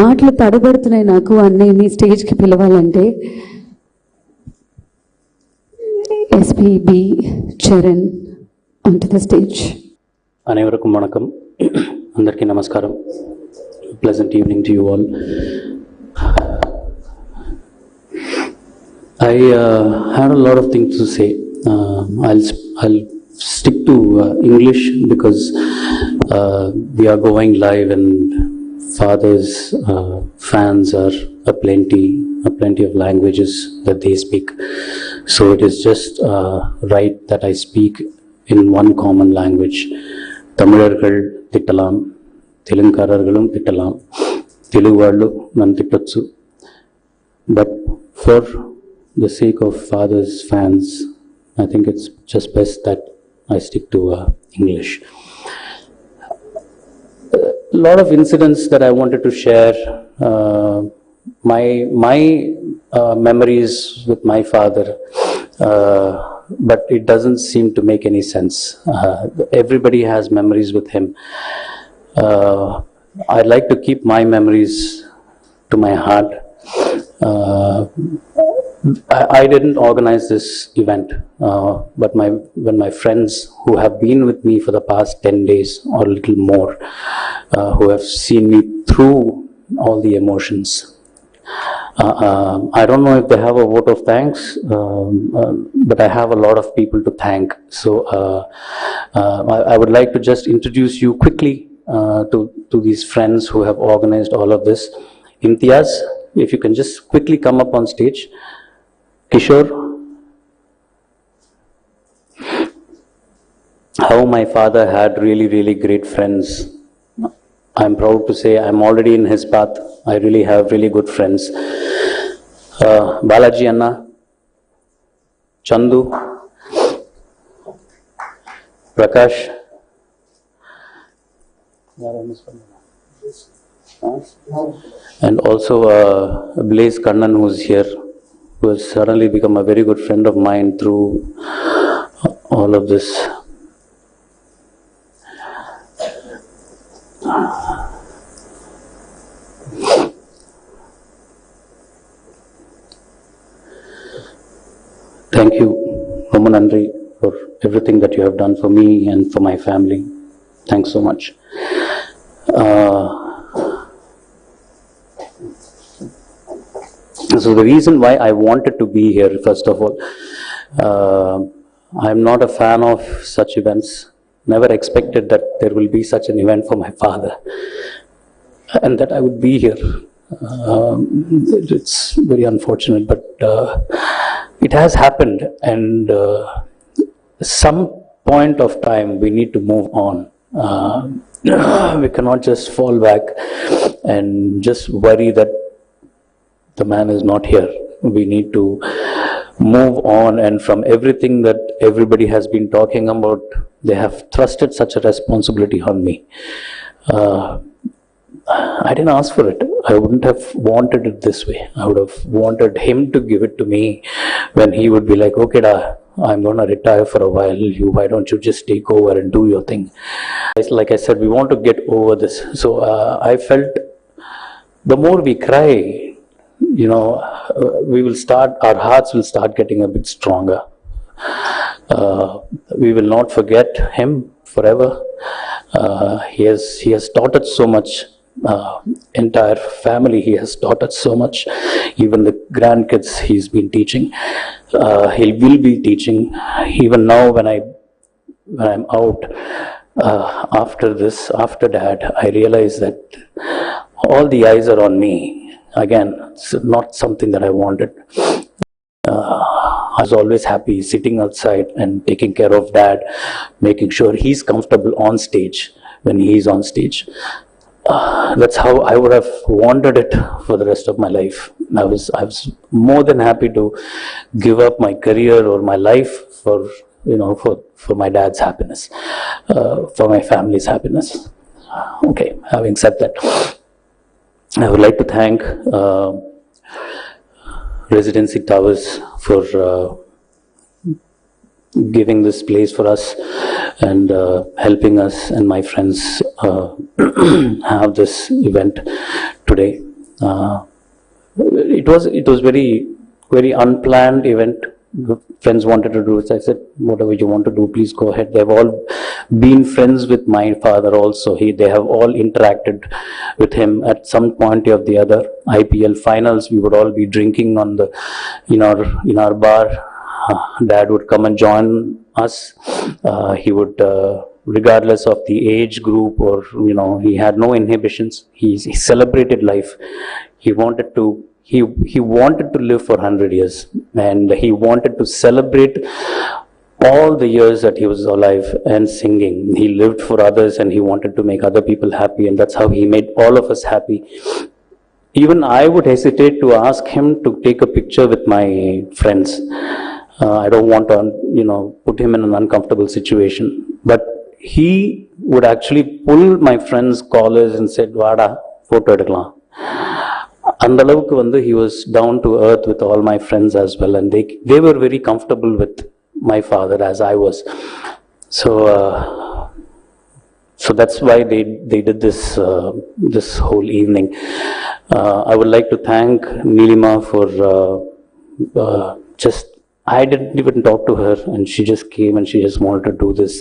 మాటలు తడబడుతున్నాయి నాకు అన్నయ్యని స్టేజ్కి పిలవాలంటే. SPB Charan onto the stage. అனைవరకం వణకం, అందరికీ నమస్కారం. Pleasant evening to you all. I had a lot of things to say. I'll stick to English because we are going live and fathers fans are a plenty of languages that they speak, so it is just right that I speak in one common language. Tamilargal tittalam, Telungarargalum tittalam, Telugu vallu nan tittotsu, but for the sake of fathers fans, I think it's just best that I stick to English. A lot of incidents that I wanted to share, my memories with my father, but it doesn't seem to make any sense. Everybody has memories with him. I like to keep my memories to my heart. I didn't organize this event, but when my friends who have been with me for the past 10 days or a little more, who have seen me through all the emotions, I don't know if they have a vote of thanks, but I have a lot of people to thank. So I would like to just introduce you quickly to these friends who have organized all of this. Imtiaz, if you can just quickly come up on stage. Kishore, how my father had really great friends. I'm proud to say I'm already in his path. I really have really good friends. Balaji Anna, Chandu, Prakash, and also Blaze Kannan, who's here, who has suddenly become a very good friend of mine through all of this. Thank you, Roman Andri, for everything that you have done for me and for my family. Thanks so much. So the reason why I wanted to be here, first of all, I'm not a fan of such events. Never expected that there will be such an event for my father and that I would be here. It's very unfortunate, but it has happened, and some point of time we need to move on. We cannot just fall back and just worry that the man is not here. We need to move on, and from everything that everybody has been talking about, they have thrusted such a responsibility on me. I didn't ask for it. I wouldn't have wanted it this way. I would have wanted him to give it to me when he would be like, okay, I'm going to retire for a while. Why don't you just take over and do your thing? Like I said, we want to get over this. So I felt the more we cry, our hearts will start getting a bit stronger. We will not forget him forever. He has taught us so much. Entire family, he has taught us so much. Even the grandkids he's been teaching. He will be teaching. Even now when I'm out, after Dad, I realize that all the eyes are on me. Again, it's not something that I wanted. I was always happy sitting outside and taking care of Dad, making sure he's comfortable on stage when he's on stage. That's how I would have wanted it for the rest of my life. I was more than happy to give up my career or my life for my dad's happiness, for my family's happiness. Okay, having said that, I would like to thank Residency Towers for giving this place for us and helping us and my friends have this event today. It was very unplanned event. Friends wanted to do it. I said, whatever you want to do, please go ahead. They've all been friends with my father also. They have all interacted with him at some point or the other. IPL finals, we would all be drinking in our bar. Dad would come and join us. He would, regardless of the age group or, he had no inhibitions. He celebrated life. He wanted to live for 100 years, and he wanted to celebrate all the years that he was alive and singing. He lived for others, and he wanted to make other people happy, and that's how he made all of us happy. Even I would hesitate to ask him to take a picture with my friends. I don't want to, put him in an uncomfortable situation. But he would actually pull my friends' collars and said, "Vada, photo edukkalam." அந்த அளவுக்கு he was down to earth with all my friends as well, and they were very comfortable with my father as I was. So that's why they did this whole evening. I would like to thank Neelima for I didn't even talk to her, and she just came and she just wanted to do this.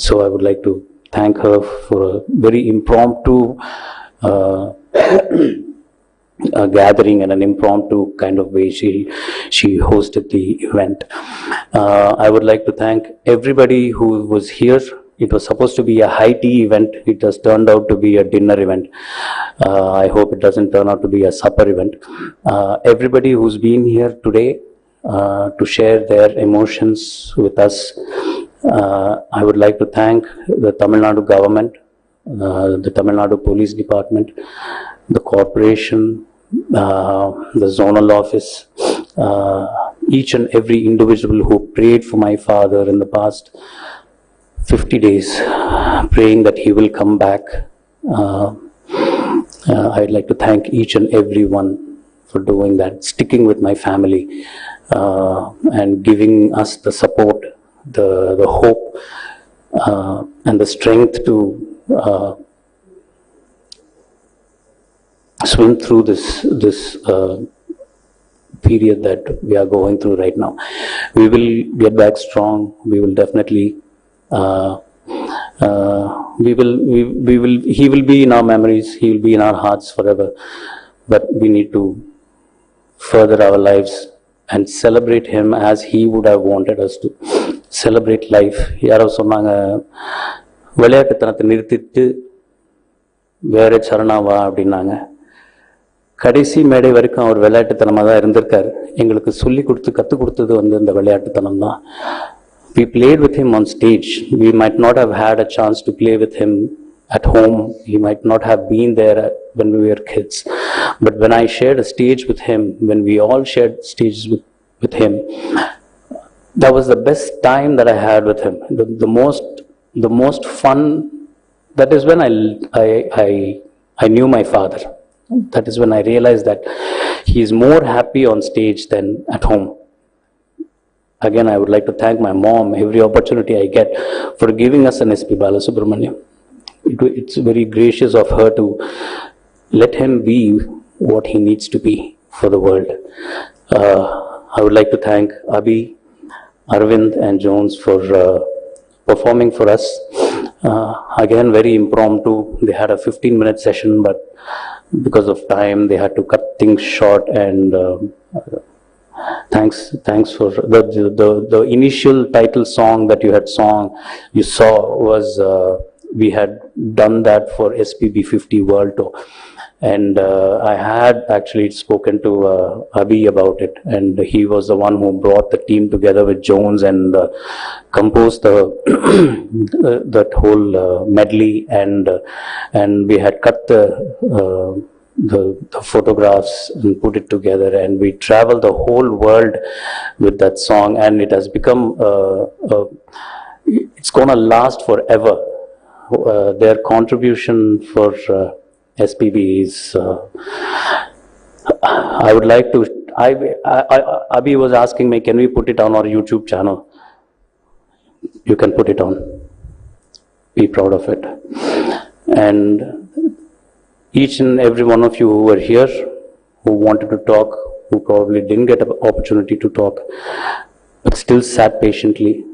So I would like to thank her for a very impromptu gathering and an impromptu kind of way she hosted the event. I would like to thank everybody who was here. It was supposed to be a high tea event. It has turned out to be a dinner event. I hope it doesn't turn out to be a supper event. Everybody who's been here today to share their emotions with us. I would like to thank the Tamil Nadu government, the Tamil Nadu Police Department, the corporation, the zonal office, each and every individual who prayed for my father in the past 50 days, praying that he will come back. I'd like to thank each and every one for doing that, sticking with my family, and giving us the support, the hope, and the strength to swim through this period that we are going through right now. We will get back strong. We will definitely he will be in our memories. He will be in our hearts forever. But we need to further our lives and celebrate him as he would have wanted us to celebrate life. யாரோ சொன்னாங்க, விளையாட்டுத்தனத்தை நிறுத்திட்டு வேற சரணாவா அப்படின்னாங்க. கடைசி மேடை வரைக்கும் அவர் விளையாட்டுத்தனமாக தான் இருந்திருக்காரு. எங்களுக்கு கற்றுக் கொடுத்தது இந்த விளையாட்டுத்தனம் தான். We played with him on stage. We might not have had a chance to play with him at home. He might not have been there when we were kids. But when I shared a stage with him, when we all shared stages with him, that was the best time that I had with him. The most fun. That is when I knew my father. That is when I realized that he is more happy on stage than at home. Again, I would like to thank my mom every opportunity I get for giving us an S.P. Balasubramaniam. It's very gracious of her to let him be what he needs to be for the world. I would like to thank Abhi, Arvind and Jones for performing for us. Again, very impromptu. They had a 15-minute session, but because of time, they had to cut things short. And thanks for the initial title song that you saw was we had done that for SPB 50 World Tour. And I had actually spoken to Abhi about it, and he was the one who brought the team together with Jones and composed that whole medley, and we had cut the photographs and put it together, and we traveled the whole world with that song, and it has become it's gonna last forever. Their contribution for SPB is I would like to Abhi was asking me, can we put it on our YouTube channel? You can put it on. Be proud of it. And each and every one of you who were here, who wanted to talk, who probably didn't get an opportunity to talk, but still sat patiently